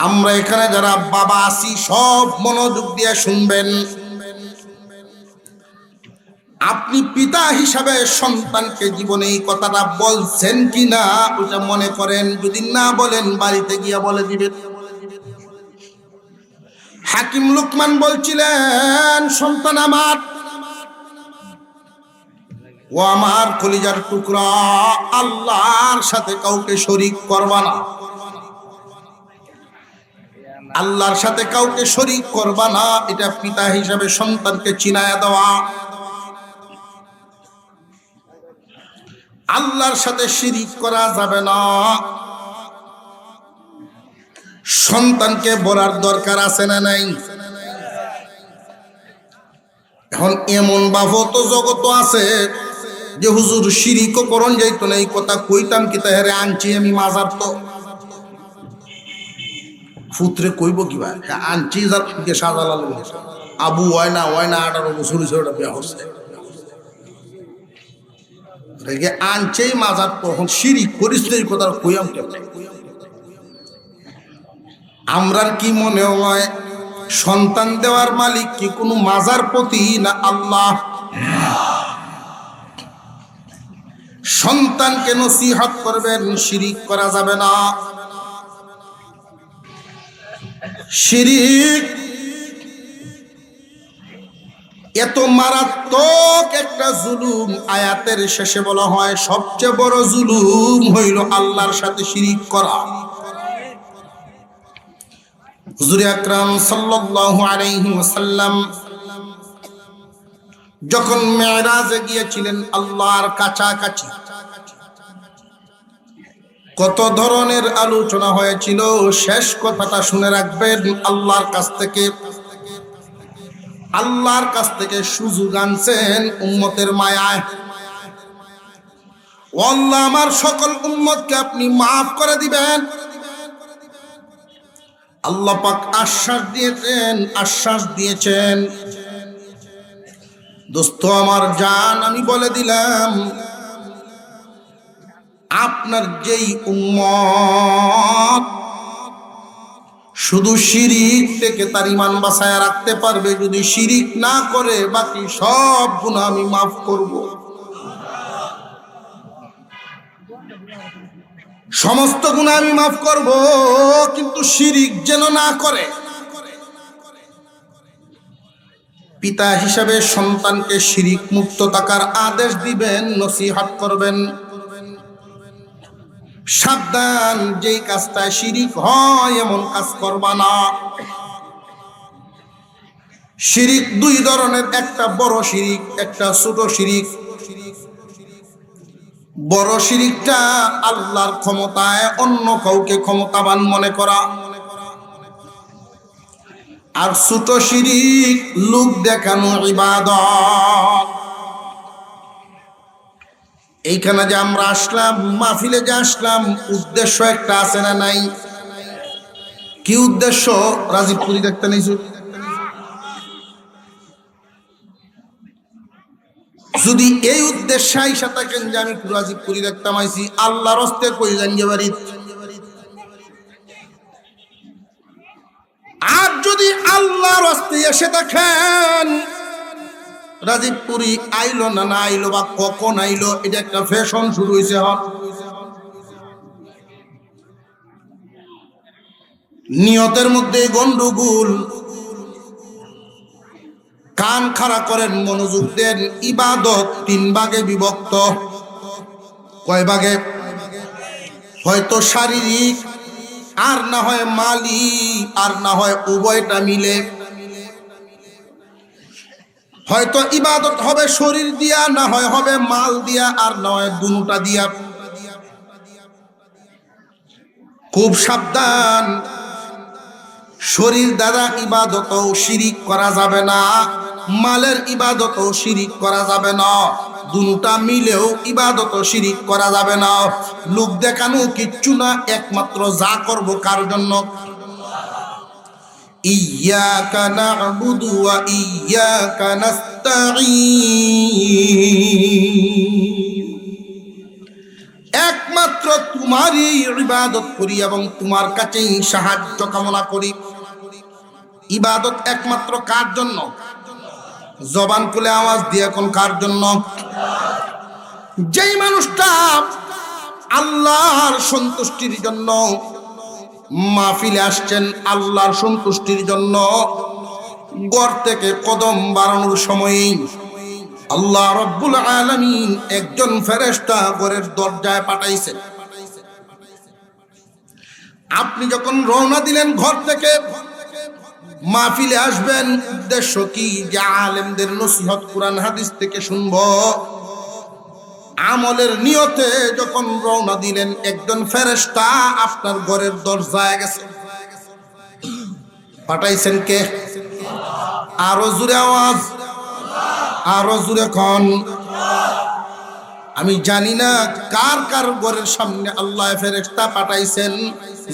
আমরা এখানে যারা বাবা আছি সব মনোযোগ দিয়ে শুনবেন। আপনি পিতা হিসাবে সন্তানকে জীবনে এই কথাটা বলছেন কিনা ওটা মনে করেন, যদি না বলেন বাড়িতে গিয়া বলে দিবেন। হাকিম লুকমান বলছিলেন, সন্তান আমার, ও আমার কলিজার টুকরা, আল্লাহর সাথে কাউকে শরীক করবা না। আল্লাহর সাথে কাউকে শরীক করবা না, এটা পিতা হিসাবে সন্তানকে চিনায়া দেওয়া। আল্লাহর সাথে শিরিক করা যাবে না। সন্তানকে বলার দরকার আছে না নাই? এখন এমন বাবা তো জগত আছে যে হুজুর শিরিকও করণ যাইতো না, এই কথা কইতাম কি তাহারে আনছি আমি মাজার, তো ফুতরে কইব কিবা আনছি যার সাজালাল আবু হয় না 18 বছর ওটা বিয়া হচ্ছে আনছেই মাজার, তখন শিরিক করিস এই কথা কইয়াম কেমন? আমরার কি মনে হয় সন্তান দেওয়ার মালিক কি কোনো মাজার প্রতি না আল্লাহ? সন্তানকে নসিহত করবেন, শিরিক করা যাবে না। শিরিক এত মারাত্মক একটা জুলুম, আয়াতের শেষে বলা হয় সবচেয়ে বড় জুলুম হইল আল্লাহর সাথে শিরিক করা। হুজুর আকরাম সাল্লাল্লাহু আলাইহি ওয়াসাল্লাম যখন মেরাজে গিয়েছিলেন আল্লাহর কাছাকাছি, কত ধরনের আলোচনা হয়েছিল। শেষ কথাটা শুনে রাখবেন, আল্লাহর কাছ থেকে সুযোগ আনছেন উম্মতের মায়ায়। ও আল্লাহ, আমার সকল উম্মতকে আপনি মাফ করে দিবেন। আল্লাহ পাক আশ্বাস দিয়েছেন। দোস্ত আমার জান, আমি বলে দিলাম, আপনার যেই উম্মত শুধু শিরিক থেকে তার ঈমান বাঁচায়া রাখতে পারবে, যদি শিরিক না করে বাকি সব গুনাহ আমি মাফ করব। সমস্ত গুনাহ আমি মাফ করব, কিন্তু শিরিক যেন না করে। পিতা হিসাবে সন্তানকে শিরিক মুক্ত থাকার আদেশ দিবেন, নসিহত করবেন। সাবধান, যেই কাজটা শিরিক হয় এমন কাজ করবা না। শিরিক দুই ধরনের, একটা বড় শিরিক, একটা ছোট শিরিক। বড় শিরিকটা আল্লাহর ক্ষমতায় অন্য কাউকে ক্ষমতাবান মনে করা, আর ছোট শিরিক লোক দেখানো ইবাদত। এইখানে যে আমরা আসলাম, মাহফিলে যে আসলাম, উদ্দেশ্য একটা আছে না নাই? কি উদ্দেশ্য? রাজীবপুরি দেখতে নিয়েছি। যদি এই উদ্দেশ্যে আইসা থাকেন যে আমি রাজীবপুরি দেখতাম আইছি, আল্লাহর হস্তে কই জানিয়ে বাড়ি। আর যদি আল্লাহর হস্তে এসে দেখেন রাজীবপুরি আইলো না আইলো বা কখন আইলো, এটা একটা ফ্যাশন শুরু হয়েছে। নিয়তের মধ্যে গন্ডগোল। কান খাড়া করেন, মনোযোগ দেন। ইবাদত 3 ভাগে বিভক্ত। কয় ভাগে? হয়তো শারীরিক, আর না হয় মালি, আর না হয় উভয়টা মিলে। হয়তো ইবাদত হবে শরীর দিয়া, না হয় হবে মাল দিয়া, আর না হয় দুটা দিয়া। খুব সাবধান, শরীর দ্বারা ইবাদতও শিরিক করা যাবে না, মালের ইবাদতও শিরিক করা যাবে না, দুটা মিলেও ইবাদতও শিরিক করা যাবে না। লোক দেখানো কিচ্ছু না, একমাত্র যা করব কার জন্য? ইয়্যাকা না'বুদু ওয়া ইয়্যাকা নাস্তাঈন। একমাত্র তোমারই ইবাদত করি এবং তোমার কাছেই সাহায্য কামনা করি। ইবাদত একমাত্র কার জন্য? জবান খুলে আওয়াজ দিয়ে এখন কার জন্য? যেই মানুষটা আল্লাহর সন্তুষ্টির জন্য মাহফিলে আসছেন, আল্লাহর সন্তুষ্টির জন্য, ঘর থেকে কদম বাড়ানোর সময়ই আল্লাহ রব্বুল আলামিন একজন ফেরেশতা ঘরের দরজায় পাঠাইছেন। আপনি যখন রওনা দিলেন ঘর থেকে মাহফিলে আসবেন, উদ্দেশ্য কি? যে আলেমদের নসিহত কোরআন হাদিস থেকে শুনবো। আমলের নিয়তে যখন রওনা দিলেন, একজন ফেরেশতা আপনার ঘরের দরজায় গেছে। পাঠাইছেন কে? আরো জোরে আওয়াজ, আরো জোরে কোন। আমি জানি না কার কার ঘরের সামনে আল্লাহ ফেরেশতা পাঠাইছেন।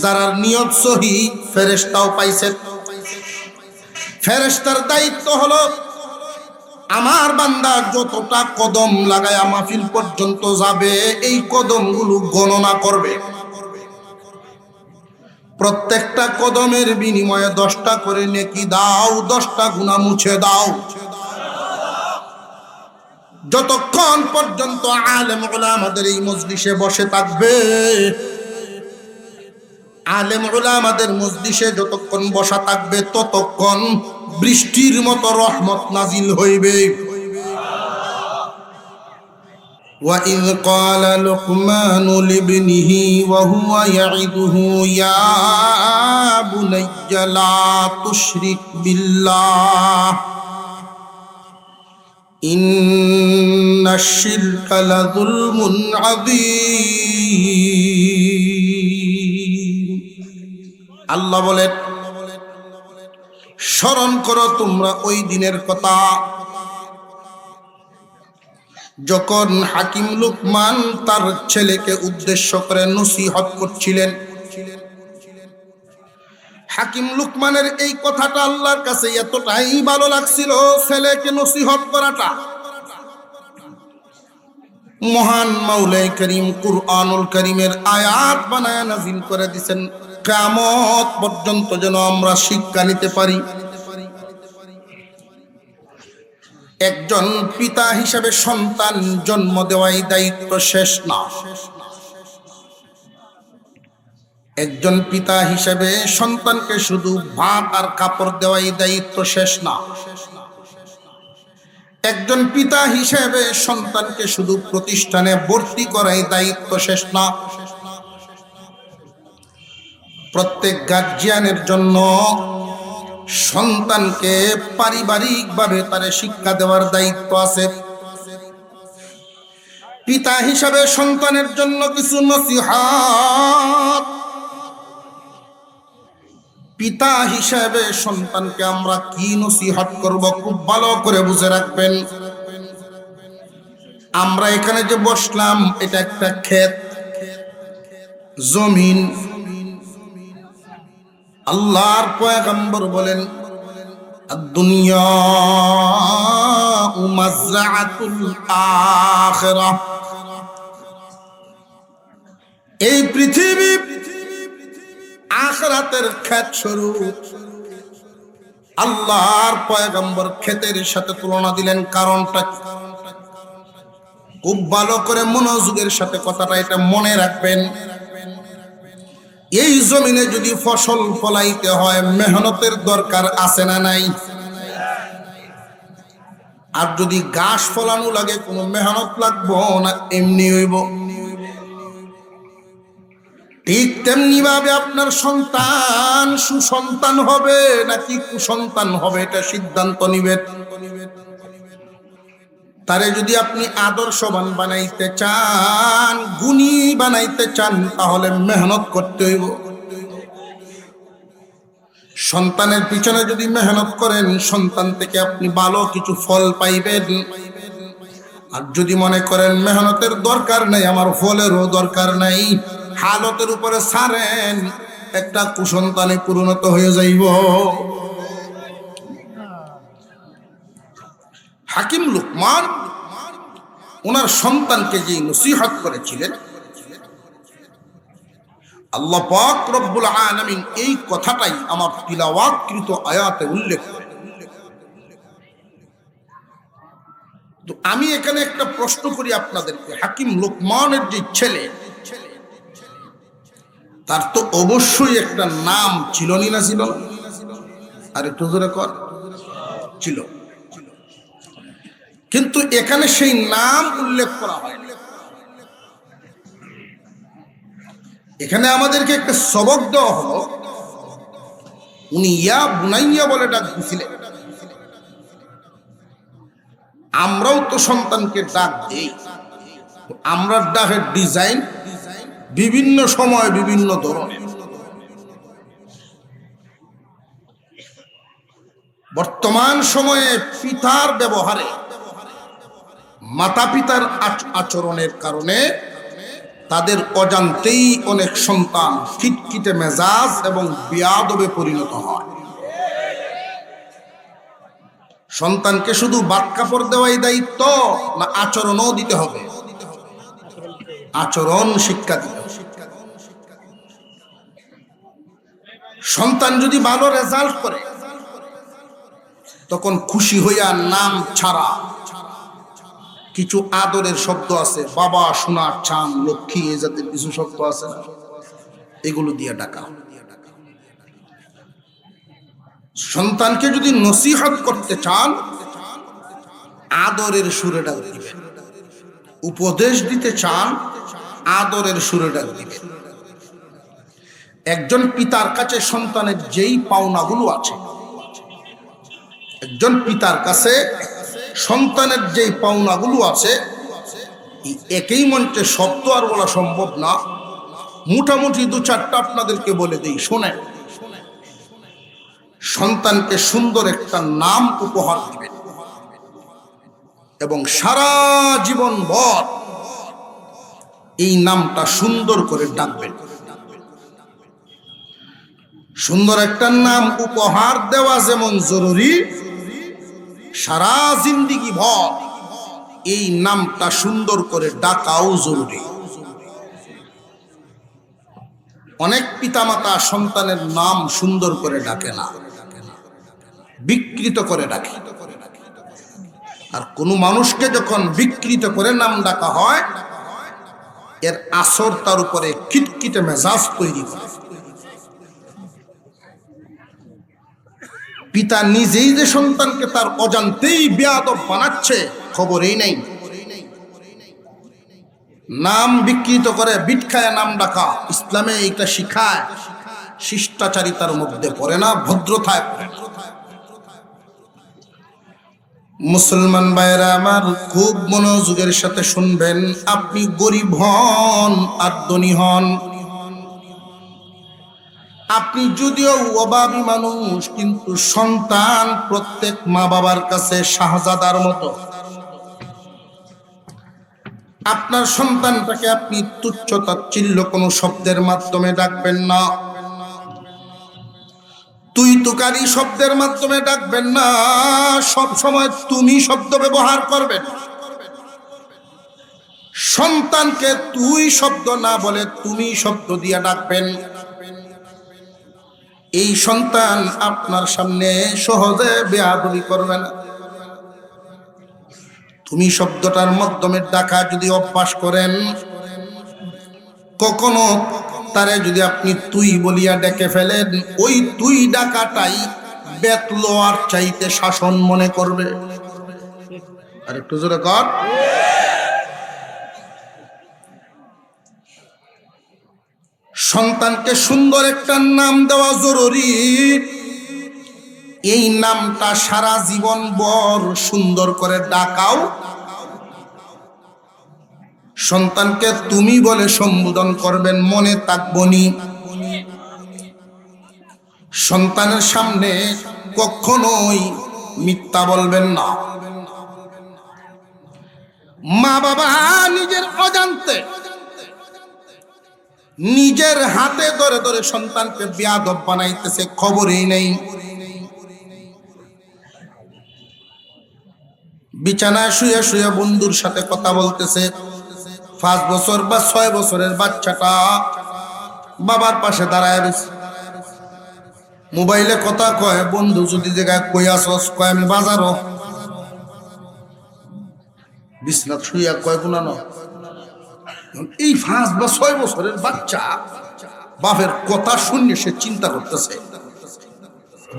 যারা নিয়ত সহি ফেরেশতাও পাইছেন। ফেরেশতার দায়িত্ব হলো আমার বান্দা যতটা কদম লাগায় মাহফিল পর্যন্ত যাবে, এই কদমগুলো গণনা করবে। প্রত্যেকটা কদমের বিনিময়ে 10টা করে নেকি দাও, 10টা গুনাহ মুছে দাও। যতক্ষণ পর্যন্ত আলেম উলামাদের এই মজলিসে বসে থাকবে, আলেম উলামাদের মজলিসে যতক্ষণ বসা থাকবে, ততক্ষণ বৃষ্টির মতো রহমত নাজিল হইবে। وَإِذْ قَالَ لُقْمَانُ لِابْنِهِ وَهُوَ يَعِظُهُ يَا بُنَيَّ لَا تُشْرِكْ بِاللَّهِ إِنَّ الشِّرْكَ لَظُلْمٌ عَظِيمٌ। আল্লাহ বলেন, স্মরণ করো তোমরা ওই দিনের কথা যখন হাকিম লুকমান তার ছেলেকে উদ্দেশ্য করে নসিহত করছিলেন। হাকিম লুকমানের এই কথাটা আল্লাহর কাছে এতটাই ভালো লাগছিল, ছেলেকে নসিহত করাটা। মহান মাওলাই করিম কুরআনুল করিমের আয়াত বানায় নাযিল করে দিয়েছেন, কিয়ামত পর্যন্ত যেন আমরা শিক্ষা নিতে পারি। একজন পিতা হিসেবে সন্তান জন্ম দেওয়াই দায়িত্ব শেষ না। একজন পিতা হিসেবে সন্তানকে শুধু ভাত আর কাপড় দেওয়াই দায়িত্ব শেষ না। একজন পিতা হিসেবে সন্তানকে শুধু প্রতিষ্ঠানে ভর্তি করাই দায়িত্ব শেষ না। প্রত্যেক গার্জিয়ানের জন্য সন্তানকে পারিবারিকভাবে তার শিক্ষা দেওয়ার দায়িত্ব আছে। পিতা হিসাবে সন্তানের জন্য কিছু নসিহত, পিতা হিসাবে সন্তানকে আমরা কি নসিহত করব খুব ভালো করে বুঝে রাখবেন। আমরা এখানে যে বসলাম, এটা একটা ক্ষেত, জমিন। আল্লাহর পয়গম্বর বলেন, দুনিয়া মাযরাআতুল আখিরাহ। এই পৃথিবী আখিরাতের ক্ষেত স্বরূপ। আল্লাহর পয়গম্বর ক্ষেতের সাথে তুলনা দিলেন, কারণটা খুব ভালো করে মনোযোগের সাথে কথাটা এটা মনে রাখবেন। এই জমিনে যদি ফসল ফলাইতে হয়, মেহনতের দরকার আছে না নাই? আর যদি ঘাস ফলানো লাগে, কোনো মেহনত লাগবো না, এমনি হইব? ঠিক তেমনি ভাবে আপনার সন্তান সুসন্তান হবে নাকি কুসন্তান হবে, এটা সিদ্ধান্ত নিবেন। তারে যদি আপনি আদর্শবান বানাইতে চান, গুণী বানাইতে চান, তাহলে মেহনত করতে হইব। সন্তানের পিছনে যদি মেহনত করেন, সন্তান থেকে আপনি ভালো কিছু ফল পাইবেন। আর যদি মনে করেন মেহনতের দরকার নাই, আমার ফলেরও দরকার নাই, হালতের উপরে ছাড়েন, একটা কুসন্তানে পরিণত হয়ে যাইব। হাকিম লুকমান ওনার সন্তানকে যে নসিহত করেছিলেন, আল্লাহ পাক রব্বুল আলামিন এই কথাটাই আমার তিলাওয়াতকৃত আয়াতে উল্লেখ করেন। তো আমি এখানে একটা প্রশ্ন করি আপনাদেরকে, হাকিম লোকমানের যে ছেলে, তার তো অবশ্যই একটা নাম ছিল না ছিল না? আর একটু জোরে কর, ছিল। কিন্তু এখানে সেই নাম উল্লেখ করা হয়। এখানে আমাদেরকে একটা সবক দেওয়া হলো, উনি ইয়া বুনাইয়া বলে ডাক দিছিলেন। আমরাও তো সন্তানকে ডাক দেই, আমরা ডাকের ডিজাইন বিভিন্ন সময় বিভিন্ন ধরনের। বর্তমান সময়ে পিতার ব্যবহারে, মাতা পিতার আচরণের কারণে তাদের অজান্তেই অনেক সন্তান খিটখিটে মেজাজ এবং বেয়াদবে পরিণত হয়। সন্তানকে শুধু বাদ কাপড় দেওয়াই দায়িত্ব না আচরণও দিতে হবে? আচরণ শিক্ষা দিতে হবে। সন্তান যদি ভালো রেজাল্ট করে তখন খুশি হইয়া নাম ছাড়া কিছু আদরের শব্দ আছে, বাবা, সোনার চাঁদ, লক্ষ্মী, এ জাতীয় কিছু শব্দ আছে না, এগুলো দিয়ে ডাকা। সন্তানকে যদি নসিহত করতে চান আদরের সুরে ডাক দিবেন, উপদেশ দিতে চান আদরের সুরে ডাক দিবেন। একজন পিতার কাছে সন্তানের যেই পাওনাগুলো আছে, একজন পিতার কাছে সন্তানের যেই পাওনাগুলো আছে, একই মঞ্চে শব্দ আর বলা সম্ভব না, মোটামুটি দু চারটা আপনাদেরকে বলে দিই, শোনেন। সন্তানকে সুন্দর একটা নাম উপহার দিবেন এবং সারা জীবন ভর এই নামটা সুন্দর করে ডাকবেন। সুন্দর একটা নাম উপহার দেওয়া যেমন জরুরি, সারা জিন্দেগি ভর এই নামটা সুন্দর করে ডাকাও জরুরি। অনেক পিতামাতা সন্তানের নাম সুন্দর করে ডাকে না, বিকৃত করে ডাকে। আর কোন মানুষকে যখন বিকৃত করে নাম ডাকা হয়, এর আসর তার উপরে খিটখিটে মেজাজ তৈরি করে। পিতা নিজেই যে সন্তানকে তার অজান্তেই বেয়াদব বানাচ্ছে খবরই নেই। নাম বিকৃত করে বিটখায় নাম ডাকা ইসলামে এটা শিখায়, শিষ্টাচারিতার মধ্যে পড়ে না, ভদ্রতায় পড়ে না। মুসলমান ভাইরা আমার, খুব মনোযোগের সাথে শুনবেন। আপনি গরিব হন আর ধনী হন, আপনি যদিও অভাবী মানুষ, কিন্তু সন্তান প্রত্যেক মা বাবার কাছে শাহজাদার মতো। আপনার সন্তানটাকে আপনি তুচ্ছ তাচ্ছিল্য কোনো শব্দের মাধ্যমে ডাকবেন না, তুই তুকারি শব্দের মাধ্যমে ডাকবেন না, সব সময় তুমি শব্দ ব্যবহার করবেন। সন্তানকে তুই শব্দ না বলে তুমি শব্দ দিয়ে ডাকবেন। এই সন্তান আপনার সামনে সহজে বেয়াদবি করবে না। তুমি শব্দটার মাধ্যমে ডাকা যদি অভ্যাস করেন, কখনো তারে যদি আপনি তুই বলিয়া ডেকে ফেলেন, ওই তুই ডাকাটাই বেতলোয়ার চাইতে শাসন মনে করবে। আর একটু জোরে কর। সন্তানকে সুন্দর একটা নাম দেওয়া জরুরি। এই নামটা সারা জীবন ভর সুন্দর করে ডাকাও। সন্তানকে তুমি বলে সম্বোধন করবেন, মনে থাকবনি। সন্তানের সামনে কখনোই মিথ্যা বলবেন না। মা বাবা নিজের অজান্তে নিজের হাতে ধরে ধরে সন্তানকে বেয়াদব বানাইতেছে, খবরই নেই। বিছানায় শুয়ে শুয়ে বন্ধুর সাথে কথা বলতেছে। 5 বছর বা 6 বছরের বাচ্চাটা বাবার পাশে দাঁড়ায় রয়েছে, মোবাইলে কথা কয়, বন্ধু যদি জায়গায় কই আসস, কয় আমি বাজারও। বিছনাত শুইয়া কয় গুনানো। এই 5 বা 6 বছরের বাচ্চা বাপের কথা শুনে সে চিন্তা করতেছে,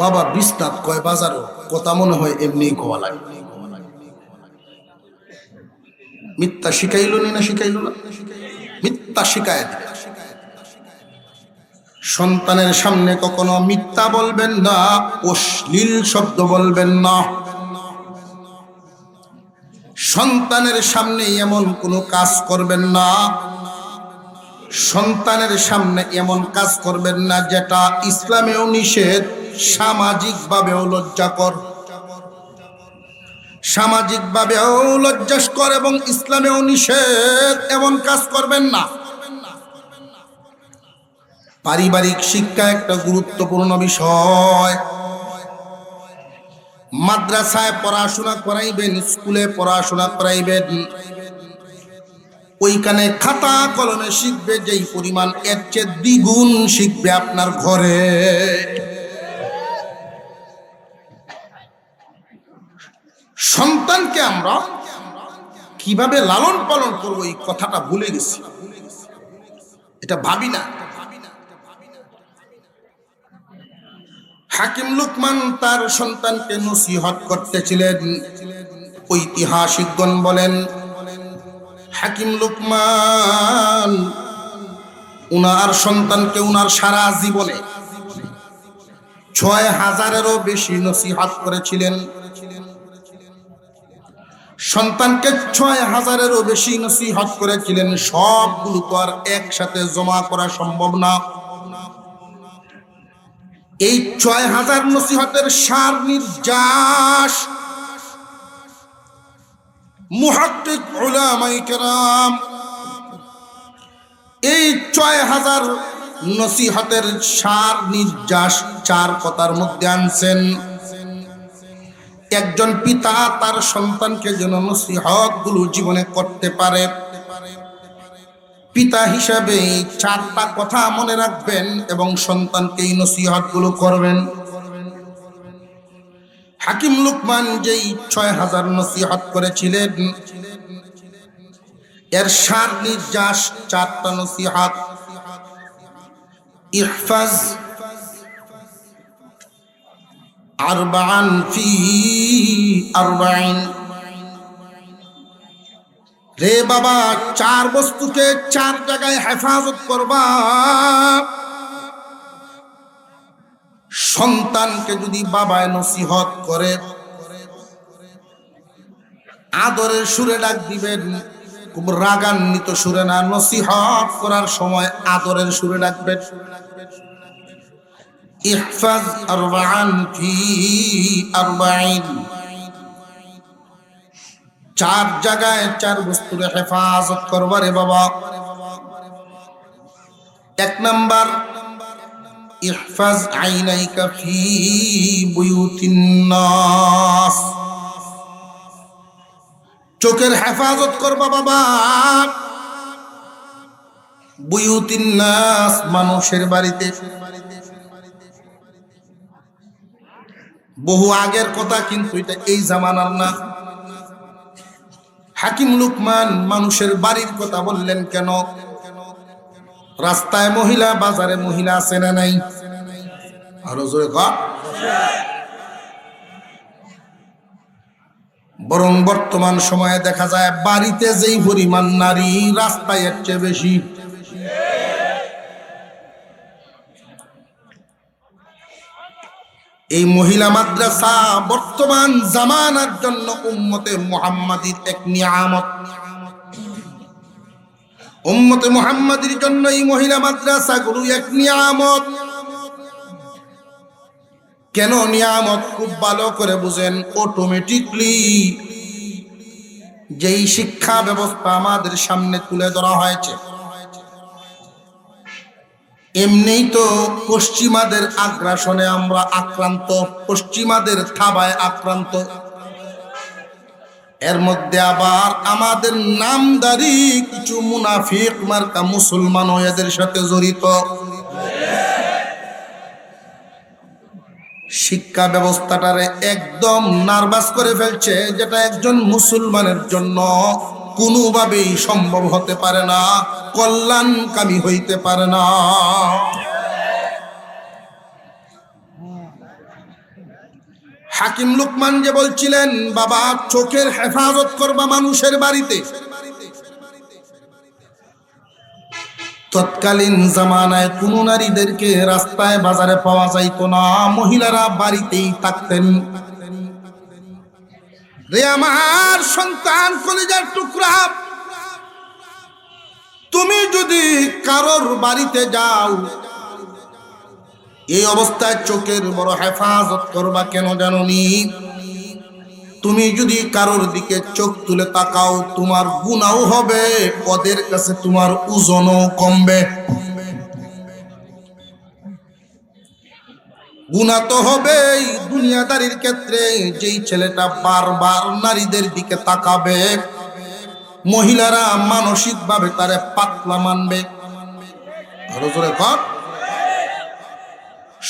বাবা বিছনাত কয় বাজারও, কথা মনে হয় এমনি কোয়া লাগে। মিথ্যা শিখাইল না শিখাইল না? মিথ্যা শিখায় দিবে। সন্তানের সামনে কখনো মিথ্যা বলবেন না, অশ্লীল শব্দ বলবেন না। সন্তানের সামনে এমন কোনো কাজ করবেন না, সন্তানের সামনে এমন কাজ করবেন না যেটা ইসলামেও নিষেধ, সামাজিকভাবেও লজ্জাকর। সামাজিকভাবেও লজ্জাস্কর এবং ইসলামেও নিষেধ, এমন কাজ করবেন না। পারিবারিক শিক্ষা একটা গুরুত্বপূর্ণ বিষয়। মাদ্রাসায় পড়াশোনা করাইবেন, স্কুলে পড়াশোনা করাইবেন, ওইখানে খাতা কলমে শিখবে যেই পরিমাণ, এর চেয়ে দ্বিগুণ শিখবে আপনার ঘরে। সন্তানকে আমরা কিভাবে লালন পালন করবো এই কথাটা ভুলে গেছি, এটা ভাবি না। হাকিম লুকমান তার সন্তানকে নসিহত করতেছিলেন। ঐতিহাসিকগণ বলেন, হাকিম লুকমান উনার সন্তানকে উনার সারা জীবনে 6000-এরও বেশি নসিহত করেছিলেন। সন্তানকে 6000-এরও বেশি নসিহত করেছিলেন। সবগুলো তো আর একসাথে জমা করা সম্ভব না। এই 6000 নসিহতের সার নির্যাস মুহাক্কিক উলামায়ে কেরাম এই 6000 নসিহতের সার নির্যাস 4 কথার মধ্যে আনছেন। একজন পিতা তার সন্তানকে যেন নসিহত গুলো জীবনে করতে পারে, পিতা হিসাবে 4টা কথা মনে রাখবেন এবং সন্তানকে এই নসিহত গুলো করবেন। হাকিম লুকমান যেই 6000 নসিহত করেছিলেন, এর সার নির্যাস 4টা নসিহত। ইহফাজ আরবাআন ফি আরবাঈন, রে বাবা 4 বস্তুকে 4 জায়গায় হেফাজত করবা। সন্তানকে যদি বাবায় নসিহত করে, আদরের সুরে ডাক দিবেন, খুব রাগান্বিত সুরে না, নসিহত করার সময় আদরের সুরে ডাকবেন। ইহফাজ আরবাআন ফি আরবাঈন, 4 জায়গায় 4 বস্তুর হেফাজত করবা রে বাবা। 1 নাম্বার, ইহফাজ আইনাইকা ফি বুয়ুতিন নাস, চোখের হেফাজত করবা বাবা। বুয়ুতিন নাস, মানুষের বাড়িতে। বহু আগের কথা, কিন্তু এটা এই জামানার না। হাকিম লুকমান মানুষের বাড়ির কথা বললেন কেন? রাস্তায় মহিলা, বাজারে মহিলা আছে না নাই? আরো জোরে কর। বরং বর্তমান সময়ে দেখা যায় বাড়িতে যেই পরিমাণ নারী, রাস্তায় এর চেয়ে বেশি। এই মহিলা মাদ্রাসা বর্তমান জামানার জন্য উম্মতে মুহাম্মাদির এক নিয়ামত। উম্মতে মুহাম্মাদির জন্য এই মহিলা মাদ্রাসাগুলো এক নিয়ামত। কেন নিয়ামত? খুব ভালো করে বুঝেন। অটোমেটিকলি যেই শিক্ষা ব্যবস্থা আমাদের সামনে তুলে ধরা হয়েছে, এমনিই তো পশ্চিমাদের আগ্রাসনে আমরা আক্রান্ত, পশ্চিমাদের থাবায় আক্রান্ত। এর মধ্যে আবার আমাদের নামদারি কিছু মুনাফিক মার্কা মুসলমান এদের সাথে জড়িত। শিক্ষা ব্যবস্থাটারে একদম নার্ভাস করে ফেলছে, যেটা একজন মুসলমানের জন্য কোনোভাবেই সম্ভব হতে পারে না, কল্যাণকামী হইতে পারে না। হাকিম লুকমান যে বলছিলেন, বাবা চোখের হেফাজত করবা মানুষের বাড়িতে, তৎকালীন জামানায় কোন নারীদেরকে রাস্তায় বাজারে পাওয়া যাইতো না, মহিলারা বাড়িতেই থাকতেন। রে আমার সন্তান, কলিজার টুকরা, তুমি যদি কারোর বাড়িতে যাও, এই অবস্থায় চোখের বড় হেফাজত করবা। কেন জানোনি? তুমি যদি কারোর দিকে চোখ তুলে তাকাও, তোমার গুনাহও হবে, ওদের কাছে তোমার ওজনও কমবে। গুনাহ তো হবেই দুনিয়াদারির ক্ষেত্রে। যেই ছেলেটা বারবার নারীদের দিকে তাকাবে, মহিলারা মানসিকভাবে তারে পাতলা মানবে। আরো জোরে কর।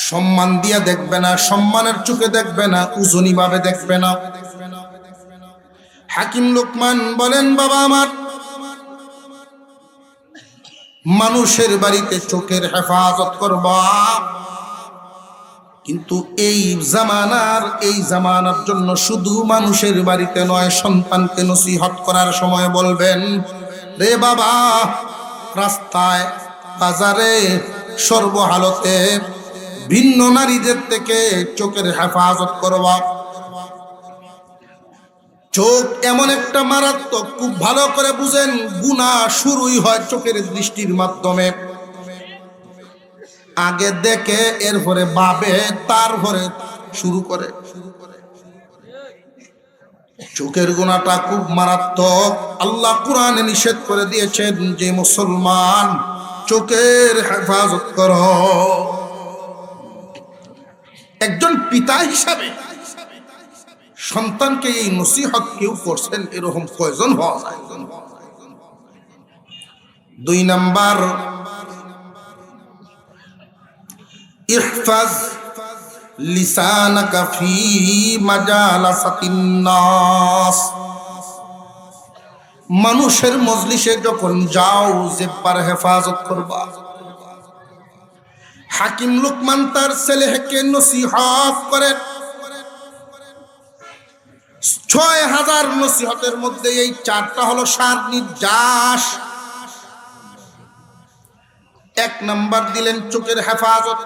সম্মান দিয়ে দেখবে না, সম্মানের চোখে দেখবে না, ওজনী ভাবে দেখবে না। হাকিম লুকমান বলেন, বাবা আমার, মানুষের বাড়িতে চোখের হেফাজত করবা, কিন্তু এই জামানার জন্য শুধু মানুষের বাড়িতে নয়, সন্তানকে নসিহত করার সময় বলবেন, রে বাবা, রাস্তায় বাজারে সর্বহালতে ভিন্ন নারীদের থেকে চোখের হেফাজত করবা। চোখ এমন একটা মারাত্মক, খুব ভালো করে বুঝেন, গুনাহ শুরুই হয় চোখের দৃষ্টির মাধ্যমে। আগে দেখে, এরপরে ভাবে, তারপরে শুরু করে। চোখের গুনাহটা খুব মারাত্মক। আল্লাহ কোরআনে নিষেধ করে দিয়েছেন যে মুসলমান, চোখের হেফাজত করো। একজন পিতা হিসাবে সন্তানকে এই নসিহত কেউ করছেন, এরকম কয়জন হওয়া যায়? 2 নাম্বার, ইহফাজ লিসানাকা ফি মাজালাসাতিন নাস। মানুষের মজলিসে যখন যাও, জিহ্বার হেফাজত করবা। হাকিম লুকমান তার ছেলেকে নসিহত করেন। 6000 নসিহতের মধ্যে এই 4টা হলো সার নির্যাস। 1 নাম্বার দিলেন চোখের হেফাজত।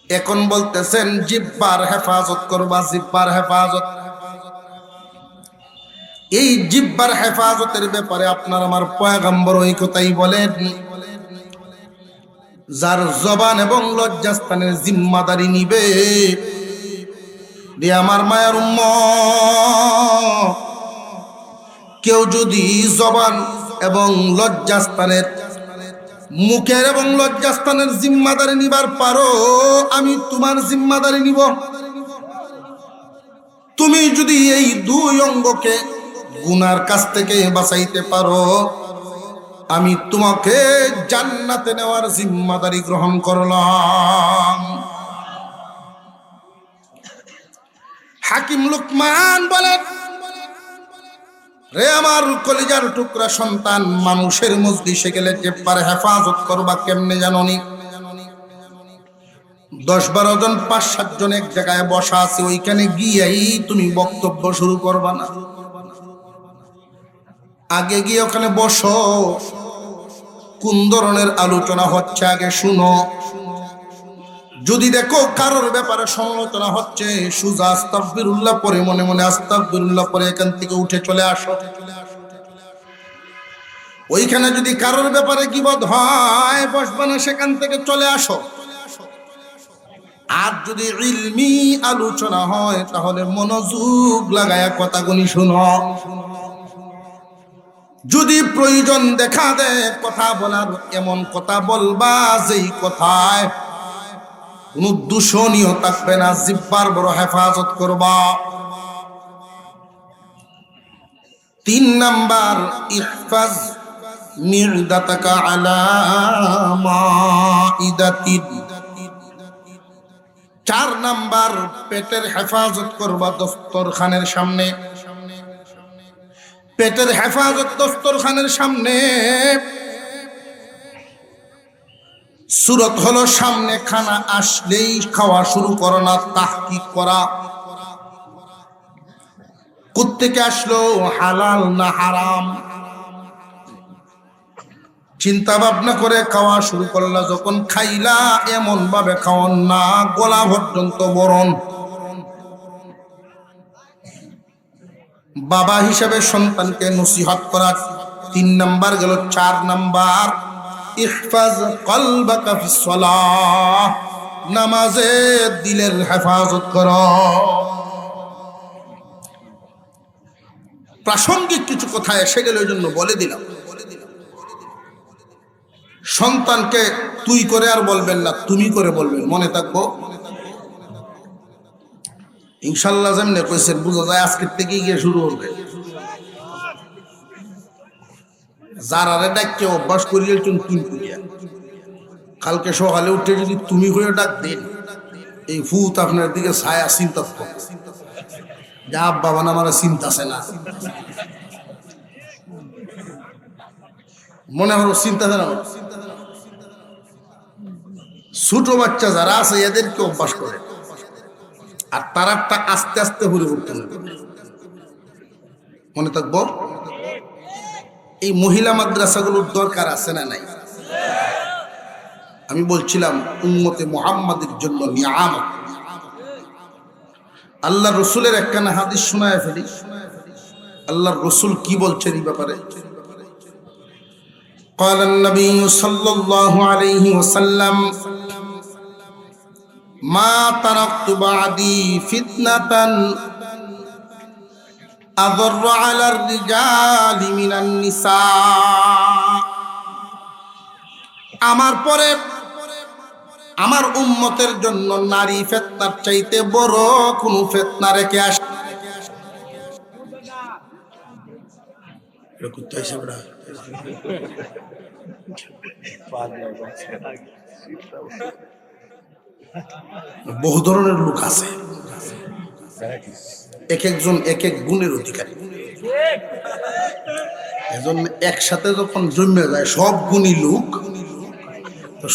এখন বলতেছেন জিহ্বার হেফাজত করবা, জিহ্বার হেফাজত। এই জিহ্বার হেফাজতের ব্যাপারে আপনার আমার পয়গম্বর ওই কথাই বলেন, যার জবান এবং লজ্জাস্থানের জিম্মাদারি নিবে, রে আমার মায়ের উম্মত, কেউ যদি জবান এবং লজ্জাস্থানের, মুখের এবং লজ্জাস্থানের জিম্মাদারি নিবার পারো, আমি তোমার জিম্মাদারি নিব। তুমি যদি এই 2 অঙ্গকে গুনার কাছ থেকে বাঁচাইতে পারো, আমি তোমাকে জান্নাতে নেওয়ার জিম্মাদারি গ্রহণ করলাম। হাকিম লুকমান বলেন, রে আমার কলিজার টুকরা সন্তান, মানুষের মজলিসে গেলে জিহ্বার হেফাজত করবা কেমনে জানোনি? 10-12 জন 5-7 জন এক জায়গায় বসা আছে, ওইখানে গিয়েই তুমি বক্তব্য শুরু করবা না। আগে গিয়ে ওখানে বসো, কোন ধরনের আলোচনা হচ্ছে আগে শুনো। যদি দেখো কারোর ব্যাপারে সমালোচনা হচ্ছে, সুজা আস্তাগফিরুল্লাহ পরে, মনে মনে আস্তাগফিরুল্লাহ পরে এখান থেকে উঠে চলে আসো। ওইখানে যদি কারোর ব্যাপারে গীবত হয়, বসবে না, সেখান থেকে চলে আসো। আর যদি ইলমি আলোচনা হয়, তাহলে মনোযোগ লাগায়া কথাগুলি শুনো। যদি প্রয়োজন দেখা দেয় কথা বলার, এমন কথা বলবা যেই কথায় কোনো দূষণীয় থাকবে না। জিহ্বার বড় হেফাজত করবা। তিন নাম্বার ইহফাজ মি'দাতাকা আলা মাইদাতিন। চার নাম্বার পেটের হেফাজত করবা দস্তরখানের সামনে। পেটের হেফাজত দস্তরখানের সামনে সূরত হলো সামনে খানা আসলেই খাওয়া শুরু করো না, তাহকিক করা কোত্থেকে আসলো, হালাল না হারাম, চিন্তা ভাবনা করে খাওয়া শুরু করলা। যখন খাইলা এমন ভাবে খাওয়ান না গলা পর্যন্ত বরণ। বাবা হিসাবে সন্তানকে নসিহত করা তিন নাম্বার গেল। চার নাম্বার ইহফাজ কলবাকা ফিস সালাহ, নামাজে দিলের হেফাজত করো। প্রাসঙ্গিক কিছু কথা এসে গেল, ওই জন্য বলে দিলাম। সন্তানকে তুই করে আর বলবেন না, তুমি করে বলবেন, মনে থাকবো ইনশাল্লাহ। যেমনি কইছেন বুঝা যায় আজকের থেকে গিয়ে শুরু হবে। যারা ডাককে অভ্যাস করিয়ে তুমি করিয়া, কালকে সকালে উঠে যদি তুমি করে ডাক দেন, এই ভূত আপনার দিকে ছায়া চিন্তা যা বাবা না আমার চিন্তা আছে না, মনে হলো চিন্তা আছে না। ছোট বাচ্চা যারা আছে এদেরকে অভ্যাস করে, আর তারাটা আস্তে আস্তে পরিবর্তন করবে। মনে থাকবো এই মহিলা মাদ্রাসাগুলোর দরকার আছে না নাই? আমি বলছিলাম উম্মতে মুহাম্মাদের জন্য নিয়ামত। আল্লাহ রসুলের একখানা হাদিস শোনায় ফেলি। আল্লাহর রসুল কি বলছেন এই ব্যাপারে? قال النبي صلى الله عليه وسلم ما تركت بعدي فتنة أضر على الرجال من النساء। আমার পরে আমার উম্মতের জন্য নারী ফিতনার চাইতে বড় কোন ফিতনা রেখে আসে। বহু ধরনের লোক আছে, এক একজন এক এক গুণের অধিকারী। এজন্য একসাথে যখন জন্মে যায় সব গুণী লোক,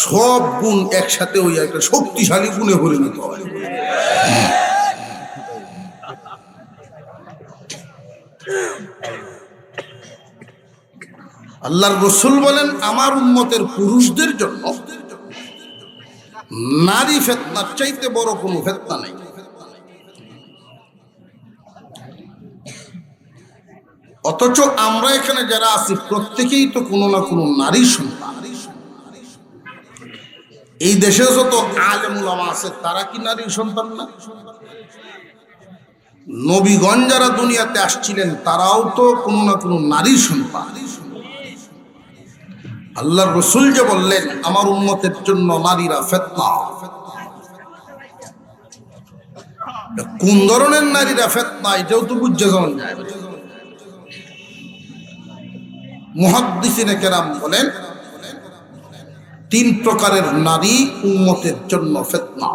সব গুণ একসাথে ওই একটা শক্তিশালী গুণে পরিণত হয়। আল্লাহর রাসূল বলেন আমার উম্মতের পুরুষদের জন্য নারী ফিতনার চাইতে বড় কোনো ফিতনা নেই। অথচ আমরা এখানে যারা আছি প্রত্যেকেই তো কোনো না কোনো নারীর সন্তান। এই দেশে যত আলেম উলামা আছে তারা কি নারীর সন্তান না? নবীগণ যারা দুনিয়াতে আসছিলেন তারাও তো কোনো না কোনো নারীর সন্তান। আল্লাহর রাসূল যে বললেন আমার উম্মতের জন্য নারীরা ফিতনা, কোন ধরনের নারীরা ফিতনা এটাও তো বুঝে যাওয়া যায়। মুহাদ্দিসিনে কেরাম বলেন তিন প্রকারের নারী উম্মতের জন্য ফিতনা,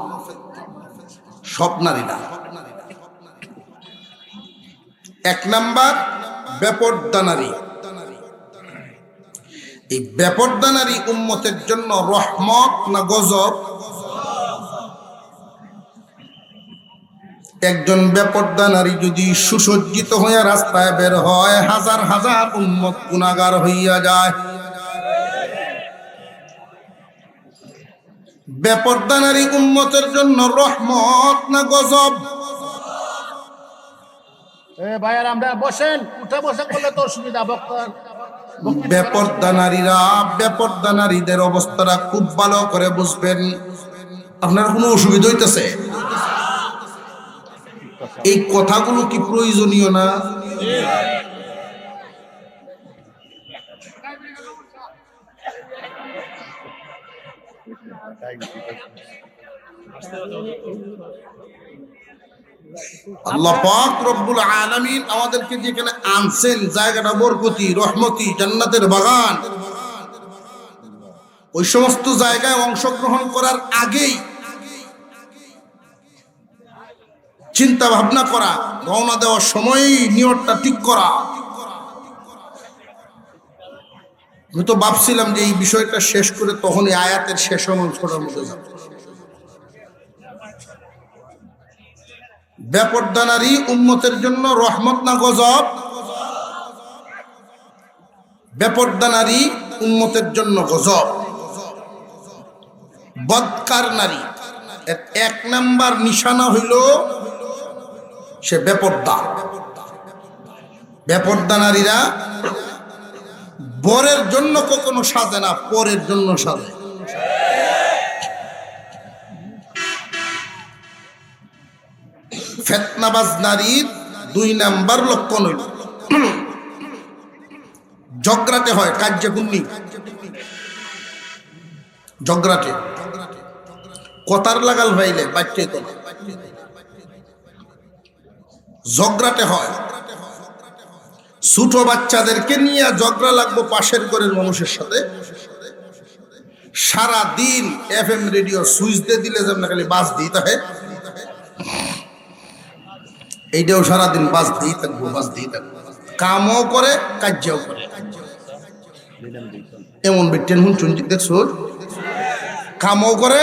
সব নারী না। এক নাম্বার বেপরদা নারী। এই বেপরদা নারী উম্মতের জন্য রহমত না গজব? একজন বেপরদা নারী যদি সুসজ্জিত হয়ে রাস্তায় বের হয় হাজার হাজার উম্মত গুনাহগার হইয়া যায়। বেপরদা নারী উম্মতের জন্য রহমত না গজব? ভাইয়ার আমরা বসেন, উঠে বসে করলে তো অসুবিধা। বেপরদা নারীরা, বেপরদা নারীদের অবস্থাটা খুব ভালো করে বুঝবেন। আপনার কোনো অসুবিধা হইতেছে? এই কথাগুলো কি প্রয়োজনীয় না? আল্লাহ পাক রব্বুল আলামিন আমাদেরকে যেখানে আনছেন, জায়গাটা বরকতি, রহমতি, জান্নাতের বাগান, ওই সমস্ত জায়গায় অংশগ্রহণ করার আগেই চিন্তা ভাবনা করা, রওনা দেওয়ার সময়ই নিয়তটা ঠিক করা। আমি তো ভাবছিলাম যে এই বিষয়টা শেষ করে তখন এই আয়াতের শেষ অংশটার মধ্যে যাব। বেপরদা নারী উম্মতের জন্য রহমত না গজব? বেপরদা নারী উম্মতের জন্য গজব। বদকার নারী এর এক নাম্বার নিশানা হইল সে বেপরদা। বেপরদা নারীরা বরের জন্য কখনো সাজে না, পরের জন্য সাজে। ফিতনাবাজ নারীর দুই নাম্বার লক্ষণ হইল ঝগড়াতে হয়, কার্যে গুন্নি ঝগড়াতে কথার লাগাল ভাইলে বাচ্চে তো ঝগড়াতে হয়। ছোট বাচ্চাদেরকে নিয়ে ঝগড়া লাগবো পাশের ঘরের মানুষের সাথে, সারা দিন এফএম রেডিও সুইচ দিয়ে দিলে যেমন খালি বাস দিতে হয়, এইটাও সারাদিন বাস দিয়ে থাকবো, বাস দিয়ে থাকবো। কামও করে, কার্যও করে। এমন বিটেন হুন চুন দেখছো, কামও করে,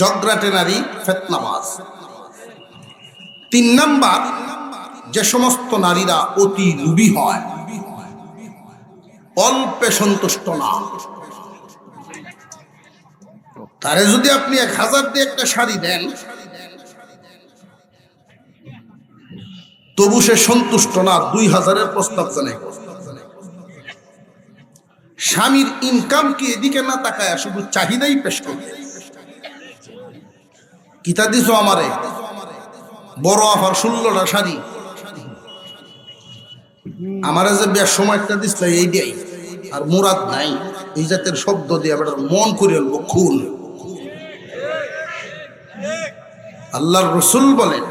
ঝগড়াটে নারী ফিতনাবাজ। তিন নাম্বার, যে সমস্ত নারীরা অতি লোভী হয়, অল্পে সন্তুষ্ট না। তারে যদি আপনি 1000 দিয়ে একটা শাড়ি দেন, তবু সে সন্তুষ্ট না, 2000-এর প্রস্তাব জানায়। স্বামীর ইনকাম কি এদিকে না তাকায় শুধু চাহিদাই পেশ করবে। কিতা দিছো আমারে, বড় অফার 16টা শাড়ি, আমারে যে বেশ সময়টা দিছিল এইটাই, আর মুরাদ নাই, এই জাতের শব্দ দিয়ে বেটার মন করে আনবো খুন। আল্লাহর রাসূল বলেন,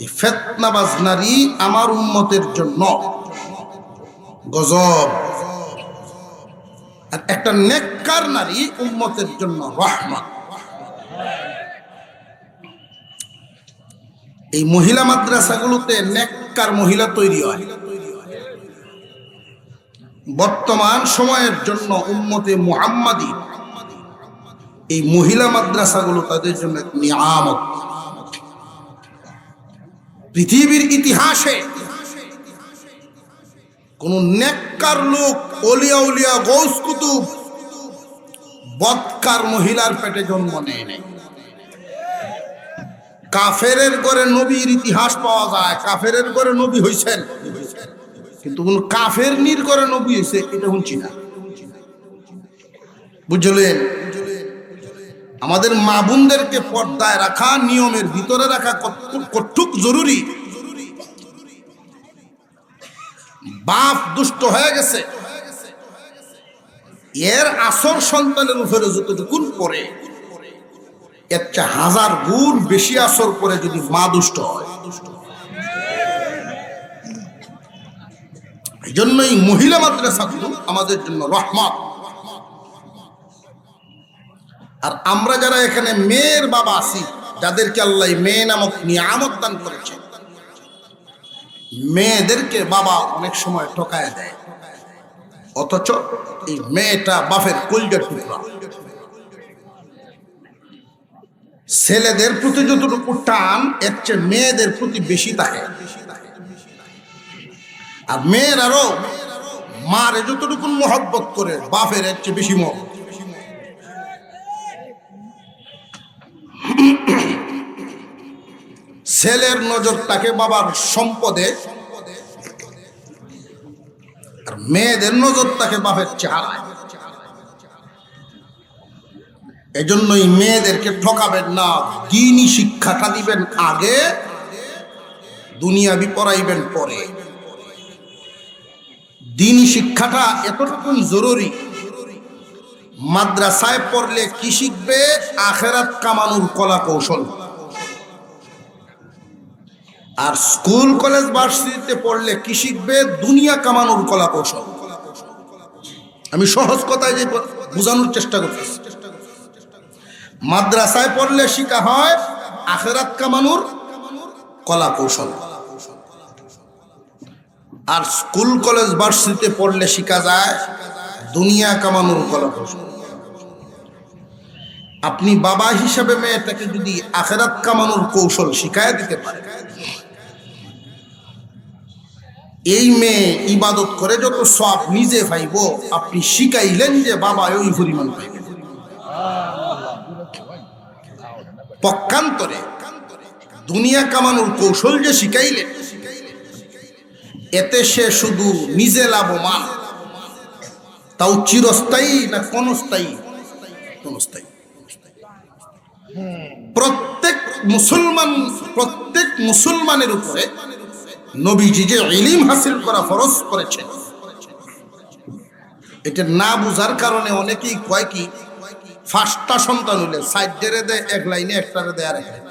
এই ফিতনাবাজ নারী আমার উম্মতের জন্য গজব, আর একটা নেককার নারী উম্মতের জন্য রহমত। এই মহিলা মাদ্রাসাগুলোতে নেককার মহিলা তৈরি হয়। বর্তমান সময়ের জন্য উম্মতে মুহাম্মাদি এই মহিলা মাদ্রাসাগুলো তাদের জন্য এক নিয়ামত। পৃথিবীর ইতিহাসে কোন নেককার লোক, ওলিয়া উলিয়া, গৌস কুতুব বদকার মহিলার পেটে জন্ম নেয় নাই। কাফেরের ঘরে নবীর ইতিহাস পাওয়া যায়, কাফেরের ঘরে নবী হইছেন, কিন্তু কোন কাফের নির ঘরে নবী হয়েছে এটা শুনছি না। বুঝলেন? আমাদের মা বোনদেরকে পর্দায় রাখা, নিয়মের ভিতরে রাখা কতটুক জরুরি। বাপ দুষ্ট হয়ে গেছে, এর আসর সন্তানের উপরে যতটুকুন পড়ে, এর চেয়ে 1000 গুণ বেশি আসর পরে যদি মা দুষ্ট হয়। এই জন্যই মহিলা মাদ্রাসাগুলো আমাদের জন্য রহমত। আর আমরা যারা এখানে মেয়ের বাবা আছি, যাদেরকে আল্লাহ মেয়ে নামক নিয়ামত দান করেছে, মেয়েদেরকে বাবা অনেক সময় ঠকায় দেয়, অথচ এই মেয়েটা বাপের কলিজার টুকরা। ছেলেদের প্রতি যতটুকু টান, এর চেয়ে মেয়েদের প্রতি বেশি থাকে। আর মেয়েরাও মারে যতটুকু মহব্বত করে, বাপের এর চেয়ে বেশি মহব্বত। ছেলের নজর থাকে বাবার সম্পদে, আর মেয়েদের নজর থাকে বাপের চেহারায়। এজন্যই মেয়েদেরকে ঠকাবেন না, দ্বীনি শিক্ষাটা দিবেন আগে, দুনিয়াবি পড়াইবেন পরে। দ্বীনি শিক্ষাটা এতটুকু জরুরি, মাদ্রাসায় পড়লে কি শিখবে? আখেরাত কামানোর কলা কৌশল। আর স্কুল কলেজ ভার্সিটিতে পড়লে কি শিখবে? দুনিয়া কামানোর কলা কৌশল। আমি সহজ কথায় যে বোঝানোর চেষ্টা করতেছি, মাদ্রাসায় পড়লে শিখা হয় আখেরাত কামানোর কলা কৌশল, আর স্কুল কলেজ ভার্সিটিতে পড়লে শিখা যায় দুনিয়া কামানোর কলা কৌশল। আপনি বাবা হিসাবে মেয়েটাকে যদি আখেরাত কামানোর কৌশল শিখায় দিতে পারে, এই মেয়ে ইবাদত করে যত সব নিজে পাইব, আপনি শিখাইলেন যে বাবা ওই পরিমাণ পাইবে। পক্ষান্তরে দুনিয়া কামানোর কৌশল যে শিখাইলেন, এতে সে শুধু নিজে লাভবান, তাও চিরস্থায়ী না ক্ষণস্থায়ী? ক্ষণস্থায়ী। প্রত্যেক মুসলমানের উপরে নবীজি যে ইলম হাসিল করা ফরজ করেছেন, এটা না বুঝার কারণে অনেকেই কয় কি, 5টা সন্তান হইলে 60 দেয় এক লাইনে, একটারে দেয় আরেক লাইনে।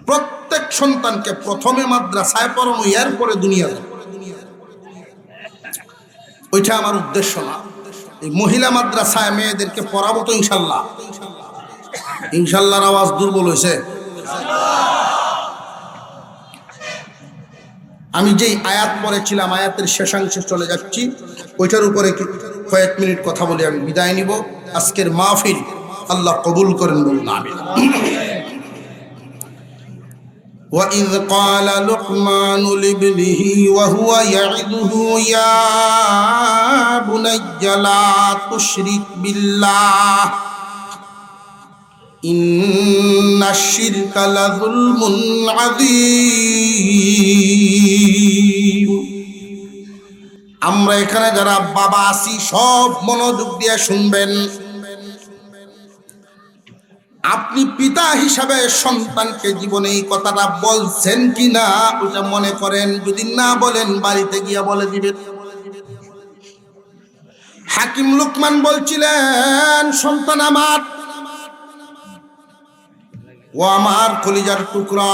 প্রত্যেক সন্তানকে প্রথমে মাদ্রাসায় পড়ানো, এরপরে দুনিয়া। ওইটা আমার উদ্দেশ্য না। এই মহিলা মাদ্রাসায় মেয়েদেরকে পড়াবো তো ইনশাল্লাহ। ইনশাল্লাহর আওয়াজ দুর্বল হয়েছে। আমি যেই আয়াত পড়েছিলাম, আয়াতের শেষাংশে চলে যাচ্ছি, ওইটার উপরে কয়েক মিনিট কথা বলে আমি বিদায় নিব। আজকের মাহফিল আল্লাহ কবুল করেন, বলুন আমিন। وَإِذْ قَالَ لُقْمَانُ لِابْنِهِ وَهُوَ يَعِظُهُ يَا بُنَيَّ لَا تُشْرِكْ بِاللَّهِ إِنَّ الشِّرْكَ لَظُلْمٌ عَظِيمٌ। আমরা এখানে যারা বাবা আছি সব মনোযোগ দিয়ে শুনবেন। আপনি পিতা হিসাবে সন্তানকে জীবনে এই কথাটা বলছেন কিনা ওটা মনে করেন। যদি না বলেন, বাড়িতে গিয়া বলে দিবেন। হাকিম লুকমান বলছিলেন, সন্তান আমার, ও আমার কলিজার টুকরা,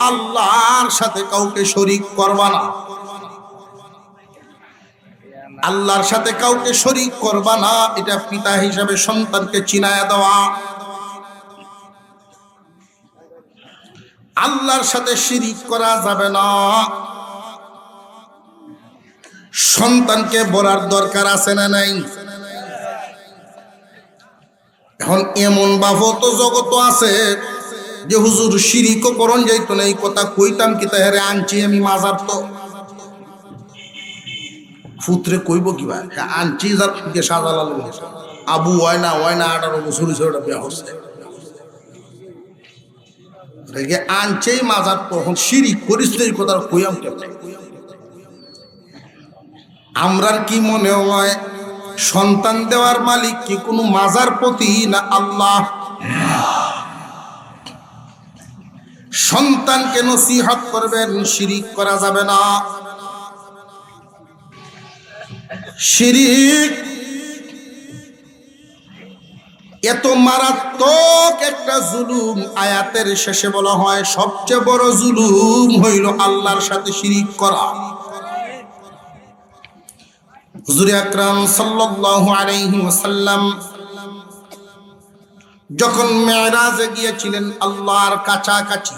আল্লাহর সাথে কাউকে শরীক করবা না। আল্লাহর সাথে কাউকে শরীক করবা না, এটা পিতা হিসাবে সন্তানকে চিনায়া দেওয়া। আল্লাহর সাথে শিরিক করা যাবে না। সন্তানকে বলার দরকার আছে না নাই? এখন এমন বাবু তো জগত আছে যে হুজুর শিরিকও করণ যাইতো না, এই কথা কইতাম কি তাহারে আনছি আমি মাজার, তো ফুত্রে কইব কি ভাই আনছি যাকে সাজালাল আবু হয় না 18 বছর ওটা বিয়া হচ্ছে, রেগে আনছেই মাজার, তখন শিরিক করিস এই কথা কইয়াম কেমন? আমরার কি মনে হয় সন্তান দেওয়ার মালিক কি কোনো মাজার পতি না আল্লাহ? সন্তানকে নসিহত করবেন, শিরিক করা যাবে না। শিরিক এত মারাত্মক একটা জুলুম, আয়াতের শেষে বলা হয় সবচেয়ে বড় জুলুম হইল আল্লাহর সাথে শিরিক করা। হুজুর আকরাম সাল্লাল্লাহু আলাইহি ওয়াসাল্লাম যখন মেরাজে গিয়েছিলেন আল্লাহর কাছাকাছি,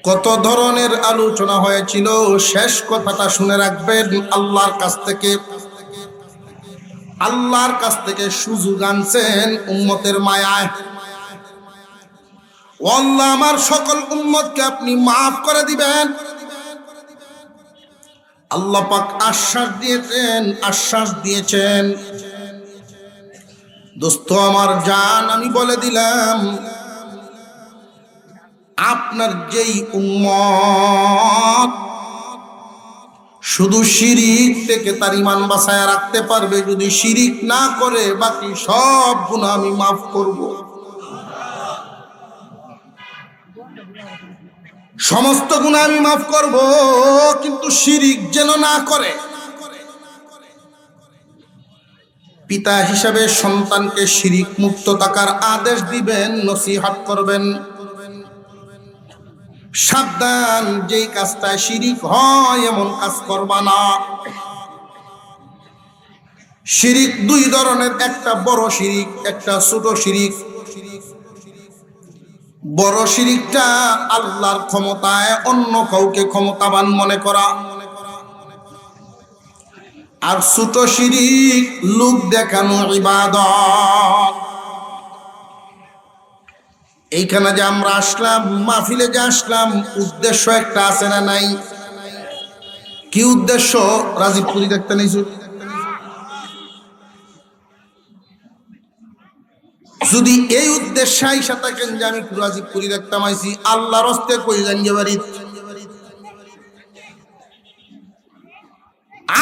কত ধরনের আলোচনা হয়েছিল। শেষ কথাটা শুনে রাখবেন, আল্লাহর কাছ থেকে সুযোগ আনছেন উম্মতের মায়ায়। ও আল্লাহ, আমার সকল উম্মতকে আপনি মাফ করে দিবেন। আল্লাহ পাক আশ্বাস দিয়েছেন। দোস্ত আমার জান, আমি বলে দিলাম, আপনার যেই উম্মত শুধু শিরিক থেকে তার ঈমান বাঁচায় রাখতে পারবে, যদি শিরিক না করে বাকি সব গুনাহ আমি মাফ করব। সমস্ত গুনাহ আমি মাফ করব, কিন্তু শিরিক যেন না করে। পিতা হিসাবে সন্তানকে শিরিক মুক্ত থাকার আদেশ দিবেন, নসিহত করবেন। সাবধান, যেই কাজটা শিরিক হয় এমন কাজ করবা না। শিরিক দুই ধরনের, একটা বড় শিরিক, একটা ছোট শিরিক। বড় শিরিকটা আল্লাহর ক্ষমতায় অন্য কাউকে ক্ষমতাবান মনে করা, আর ছোট শিরিক লোক দেখানো ইবাদত। এইখানে যে আমরা আসলাম, মাহফিলে যে আসলাম, উদ্দেশ্য একটা আছে না নাই? কি উদ্দেশ্য? রাজীবপুরি দেখতে নিয়েছি। যদি এই উদ্দেশ্যে আইসা থাকেন যে আমি রাজীবপুরি দেখতাম আইছি, আল্লাহর হস্তে কই জানিয়ে বাড়ি।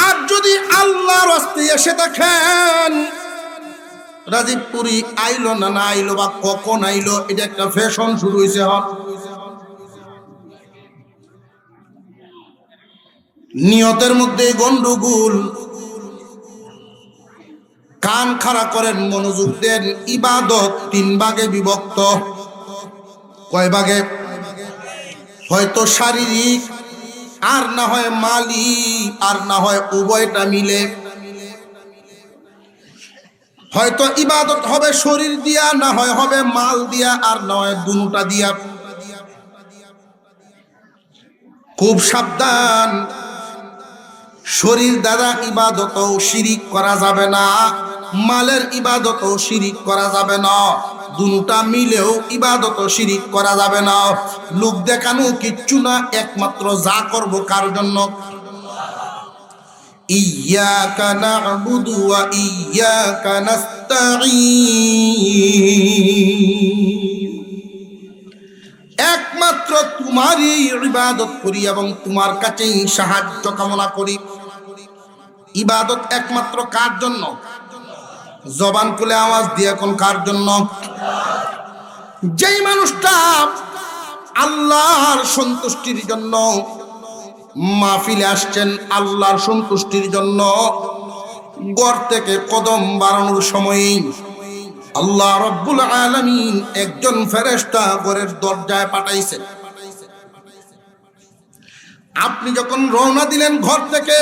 আর যদি আল্লাহর হস্তে এসে থাকেন, রাজীবপুরি আইলো না না আইলো বা কখন আইলো, এটা একটা ফ্যাশন শুরু হয়েছে। নিয়তের মধ্যে গন্ডগোল। কান খাড়া করেন, মনোযোগ দেন। ইবাদত তিন ভাগে বিভক্ত। কয় ভাগে? হয়তো শারীরিক, আর না হয় মালি, আর না হয় উভয়টা মিলে। হয়তো ইবাদত হবে শরীর দিয়া, না হয় হবে মাল দিয়া, আর না হয় দুটা দিয়া। খুব সাবধান, শরীর দ্বারা ইবাদতও শিরিক করা যাবে না, মালের ইবাদতও শিরিক করা যাবে না, দুটা মিলেও ইবাদত শিরিক করা যাবে না। লোক দেখানো কিচ্ছু না, একমাত্র যা করব কার জন্য? ইয়্যাকা না'বুদু ওয়া ইয়্যাকা নাস্তাঈন। একমাত্র তোমারই ইবাদত করি এবং তোমার কাছেই সাহায্য কামনা করি। ইবাদত একমাত্র কার জন্য? জবান খুলে আওয়াজ দিয়ে কোন কার জন্য? যেই মানুষটা আল্লাহর সন্তুষ্টির জন্য মাহফিলে আসছেন, আল্লাহর সন্তুষ্টির জন্য, ঘর থেকে কদম বাড়ানোর সময়ই আল্লাহ রব্বুল আলামিন একজন ফেরেশতা ঘরের দরজায় পাঠাইছেন। আপনি যখন রওনা দিলেন ঘর থেকে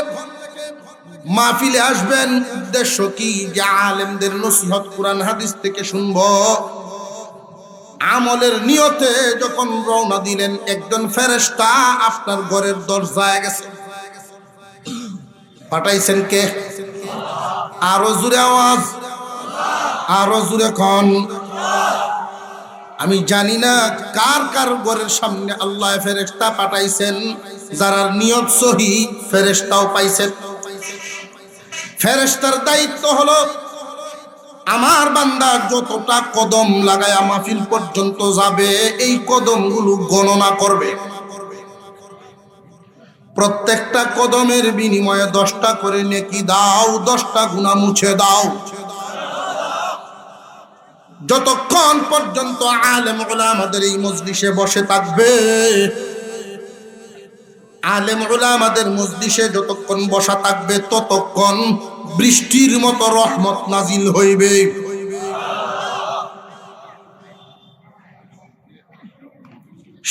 মাহফিলে আসবেন, উদ্দেশ্য কি? যে আলেমদের নসিহত কোরআন হাদিস থেকে শুনবো। আমলের নিয়তে যখন রওনা দিলেন, একজন ফেরেশতা আপনার ঘরের দরজায় গেছে। পাঠাইছেন কে? আরো জোরে আওয়াজ, আরো জোরে কোন। আমি জানি না কার কার ঘরের সামনে আল্লাহ ফেরেশতা পাঠাইছেন। যারা নিয়ত সহি, ফেরেশতাও পাইছেন। ফেরেশতার দায়িত্ব হলো আমার বান্দা যতটা কদম লাগায় মাহফিল পর্যন্ত যাবে, এই কদমগুলো গণনা করবে। প্রত্যেকটা কদমের বিনিময়ে 10টা করে নেকি দাও, 10টা গুনাহ মুছে দাও। যতক্ষণ পর্যন্ত আলেম উলামাদের এই মজলিসে বসে থাকবে, আলেম উলামাদের মজলিসে যতক্ষণ বসা থাকবে, ততক্ষণ বৃষ্টির মতো রহমত নাজিল হইবে।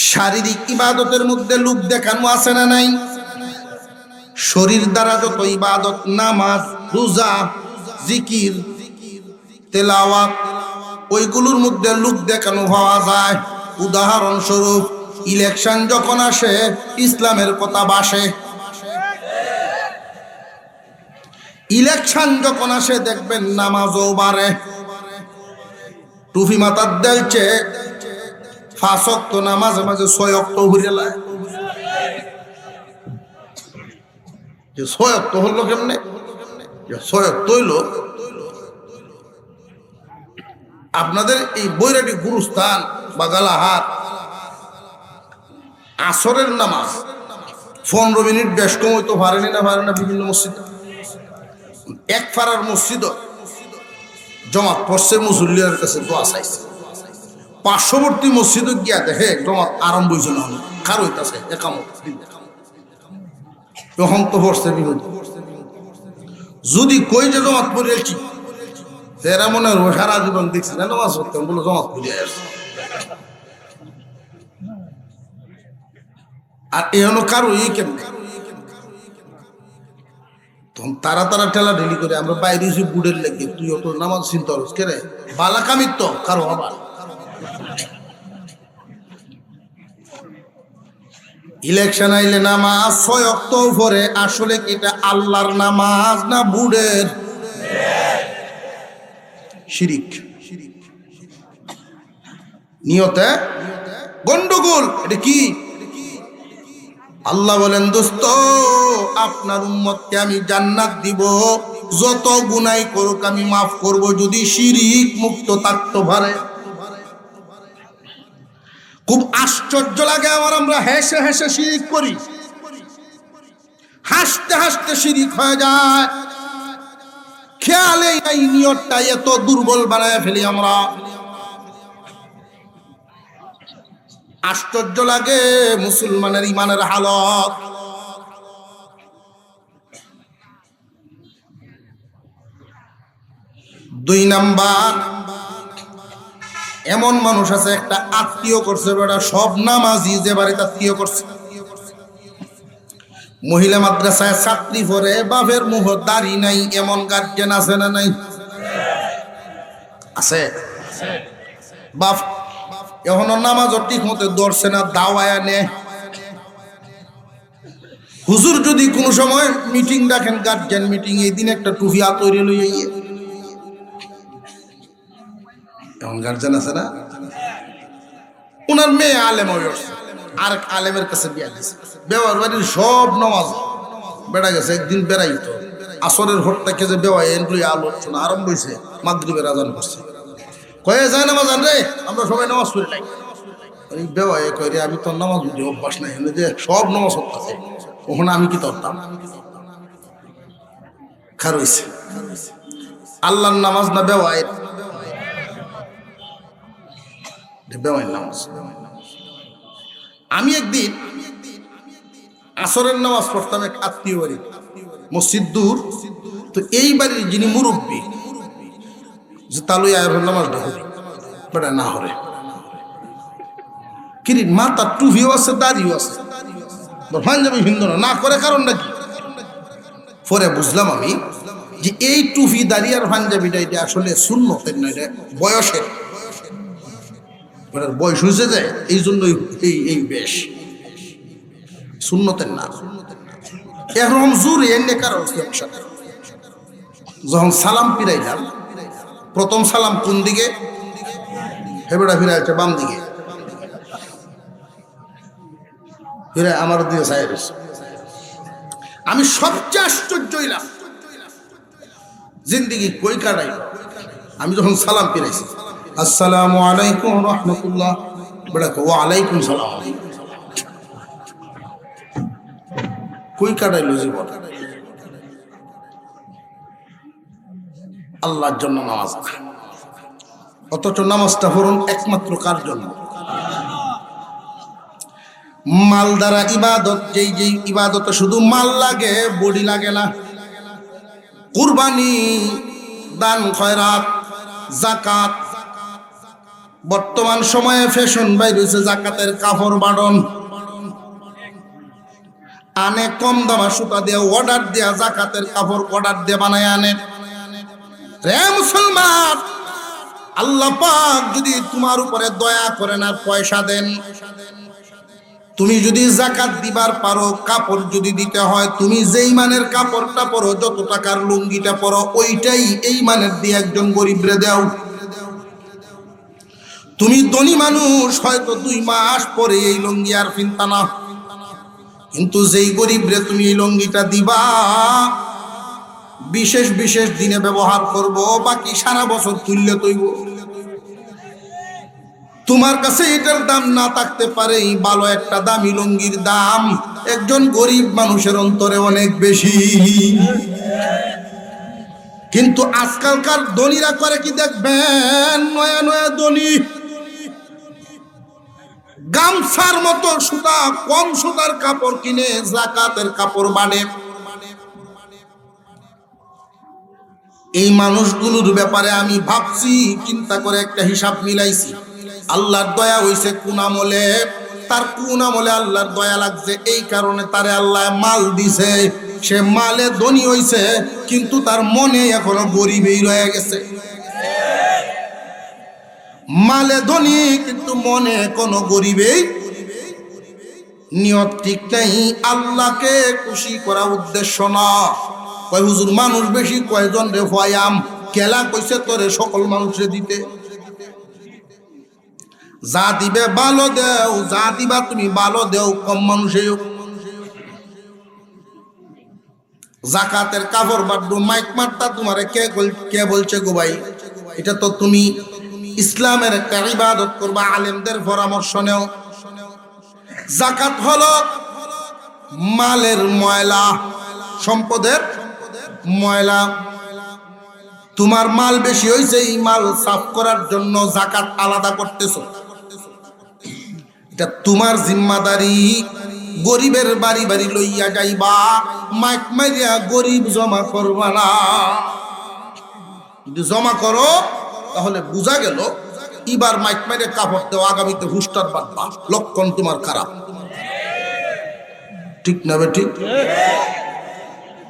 শারীরিক ইবাদতের মধ্যে লোক দেখানো আছে না নাই? শরীর দ্বারা যত ইবাদত, নামাজ, রোজা, জিকির, তেলাওয়াত, ওইগুলোর মধ্যে লোক দেখানো হওয়া যায়। উদাহরণস্বরূপ, ইলেকশন যখন আসে, ইসলামের কথা বাসে। ইলেকশন যখন আসে দেখবেন নামাজও বাড়ে। টুপি মাথার দেলছে, 5 ওয়াক্ত না, মাঝে মাঝে 6 ওয়াক্ত হইরে লায়। 6 ওয়াক্ত হলো কেমনে? 6 ওয়াক্ত হইলো আপনাদের এই বৈরাটি গুরুস্থান বা গালাহাট, আসরের নামাজ 15 মিনিট বেশ কম হইতে পারেনি না, পারে না। বিভিন্ন মসজিদ, এক ফারার মসজিদ জমাত পড়ছে, মুসল্লিয়ার কাছে দোয়া চাইছে। পার্শ্ববর্তী মসজিদ গিয়া দেখে জমাত আরম্ভ হয়েছে না, কার হইতাছে একামত। তখন তো পড়ছে বিনোদ। যদি কই যে জমাত পড়েছি, এরা মনে হয় সারা জীবন দেখছি না নামাজ পড়তাম বলে জমাত ভুলিয়ে আসছে। আর এখনো কারো এই কেমনে তখন তারা তারা ঠেলা ঢেলি করে আমরা বাইরে এসে বুড়ের লেগে তুই অত নামাজ চিন্তা করছ কে রে বালা কামির তো কারো আবার ইলেকশন আইলে নামাজ 6 ওয়াক্ত পরে আসলে কি এটা আল্লাহর নামাজ না বুড়ের শিরিক নিয়তে গন্ডগোল এটা কি আল্লাহ বলেন দোস্ত আপনার উম্মতকে আমি জান্নাত দিব যত গুনাহ করুক আমি মাফ করব যদি শিরিক মুক্ত থাকতে পারে। খুব আশ্চর্য লাগে আমার আমরা হেসে হেসে শিরিক করি হাসতে হাসতে শিরিক হয়ে যায় খেয়ালে এই নিয়তটা এত দুর্বল বানায় ফেলি আমরা। আশ্চর্য লাগে মুসলমানের ইমানের হালত। দুই নাম্বার এমন মানুষ আছে একটা আত্মীয় করছে বেটা সব নামাজি যে বাড়িতে আত্মীয় করছে মহিলা মাদ্রাসায় ছাত্রী পরে বাপের মুহ দাড়ি নাই এমন গার্জেন আছে না নাই আছে বাপ এখনো নামাজও ঠিক মতো ধরছে না দাওয়ায় নে হুজুর যদি কোনো সময় মিটিং রাখেন গার্জেন মিটিং এই দিন একটা টুফিয়া তৈরি লইয়ে এমন গার্জেন আছে না ওনার মেয়ে আলেম হয়ে উঠছে আর আলেমের কাছে বিয়া দিছে বেওয়ার বাড়ির সব নামাজ বেড়া গেছে একদিন বেড়াইতো আসরের ভোট থেকে যে বেওয়া এন্ট্রি আলোচনা আরম্ভ হয়েছে মাগরিবের আজান করছে কয়ে যায় নামাজ আন রে আমরা সবাই নামাজ পড়ি নাই ওই বেওয়া কয়ে রে আমি তোর নামাজ বুঝি অভ্যাস নাই যে সব নামাজ হচ্ছে ওখানে আমি কি করতাম খার হইছে আল্লাহর নামাজ না বেওয়ায় বেওয়ায় নামাজ। আমি একদিন আসরের নামাজ পড়তাম এক আত্মীয় বাড়ি মসজিদ দূর তো এই বাড়ির যিনি মুরব্বী যে তালুই আয়ের নামাজটা হরি বেটা না হরে কিরি মাথার টুপিও আছে দাড়িও আছে পাঞ্জাবি হিন্দু না করে কারণটা কি পরে বুঝলাম আমি যে এই টুপি দাড়ি আর পাঞ্জাবিটা এটা আসলে সুন্নতের না এটা বয়সের বয়স হয়েছে যায় এই জন্যই এই বেশ সুন্নতের না এরকম জোরে এনে কারো সাথে যখন সালাম ফিরাইলাম প্রথম সালাম কোন দিকে হেবেটা ফিরাইছে বাম দিকে ফিরে আমার দিকে সাহেব আমি সবচেয়ে আশ্চর্য হইলাম জিন্দিগি কই কাটাই আমি যখন সালাম ফিরাইছি আসসালামু আলাইকুম রহমতুল্লাহ বেটা ওয়ালাইকুম সালাম কই কাটাইলো জীবন আল্লাহর জন্য নামাজ অথচ নামাজটা পড়ুন একমাত্র কার জন্য মাল দ্বারা ইবাদত যেই যেই ইবাদত শুধু মাল লাগে বডি লাগে না কুরবানি দান খয়রাত যাকাত বর্তমান সময়ে ফ্যাশন বাইর হয়েছে জাকাতের কাপড় বাড়ন আনে কম দামা সুতা দিয়ে অর্ডার দেয়া জাকাতের কাপড় অর্ডার দিয়ে বানায় আনে রে মুসলমান আল্লাহ পাক যদি তোমার উপরে দয়া করেন আর পয়সা দেন তুমি যদি যাকাত দিবার পারো কাপড় যদি দিতে হয় তুমি যেই মানের কাপড়টা পরো যত টাকার লুঙ্গিটা পরো ওইটাই এই মানের দিয়ে একজন গরিবরে দাও তুমি ধনী মানুষ হয়তো 2 মাস পরে এই লুঙ্গি আর কিনতা না কিন্তু যেই গরিবরে তুমি এই লুঙ্গিটা দিবা বিশেষ বিশেষ দিনে ব্যবহার করব বাকি সারা বছর তুললে তৈব তোমার কাছে এটার দাম না থাকতে পারে ভালো একটা দামি লুঙ্গির দাম একজন গরিব মানুষের অন্তরে অনেক বেশি কিন্তু আজকালকার ধনীরা করে কি দেখবেন নয়া নয়া ধনী গামছার মতো সুতা কম সুতার কাপড় কিনে জাকাতের কাপড় বানে এই মানুষগুলোর ব্যাপারে আমি ভাবছি, চিন্তা করে একটা হিসাব মিলাইছি। আল্লাহর দয়া হইছে কোন আমলে, তার কোন আমলে আল্লাহর দয়া লাগছে, এই কারণে তারে আল্লাহ মাল দিছে। সে মালে ধনী হইছে, কিন্তু তার মনে এখনো গরিবই রয়ে গেছে। মালে ধনী কিন্তু মনে কোনো গরিবেই নিয়ত ঠিক নাই। আল্লাহকে খুশি করা উদ্দেশ্য না। কয় হুজুর মানুষ বেশি, কয়জন রে ফয়াম, কেলা কইছে তোরে সকল মানুষে দিতে। যা দিবে ভালো দেও, যা দিবা তুমি ভালো দেও, কম মানুষে জাকাতের কাপড় বাড্ডু মাইক মারতা তোমারে কে বলছে গো ভাই? এটা তো তুমি ইসলামের একটা ইবাদত করবা, আলেমদের পরামর্শ নেও। জাকাত হলো মালের ময়লা, সম্পদের ময়লা। তোমার মাল বেশি হয়েছে, এই মাল সাফ করার জন্য জাকাত আলাদা করতেছো, এটা তোমার জিম্মাদারি। গরিবের বাড়ি বাড়ি লইয়া যাইবা, মাইক মারিয়া গরিব জমা করবা না। যদি জমা করো তাহলে বোঝা গেল এবার মাইক মারিয়া কাপড় দেওয়া, আগামীতে হুস্টার বাঁধবা, লক্ষণ তোমার খারাপ। ঠিক না বে ঠিক?